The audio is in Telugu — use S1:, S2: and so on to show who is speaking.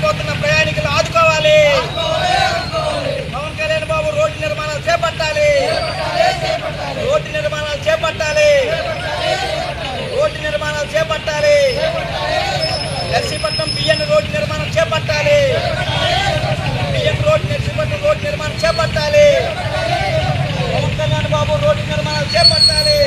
S1: నష్టపోతున్న ప్రయాణికులు ఆదుకోవాలి. పవన్ కళ్యాణ్ బాబు రోడ్డు నిర్మాణాలు చేపట్టాలి. రోడ్డు నిర్మాణాలు చేపట్టాలి. రోడ్డు నిర్మాణాలు చేపట్టాలి. నర్సీపట్నం బియ్యం రోడ్డు నిర్మాణం చేపట్టాలి. బియ్యం రోడ్డు నర్సీపట్నం రోడ్డు నిర్మాణం చేపట్టాలి. పవన్ కళ్యాణ్ బాబు రోడ్డు నిర్మాణాలు చేపట్టాలి.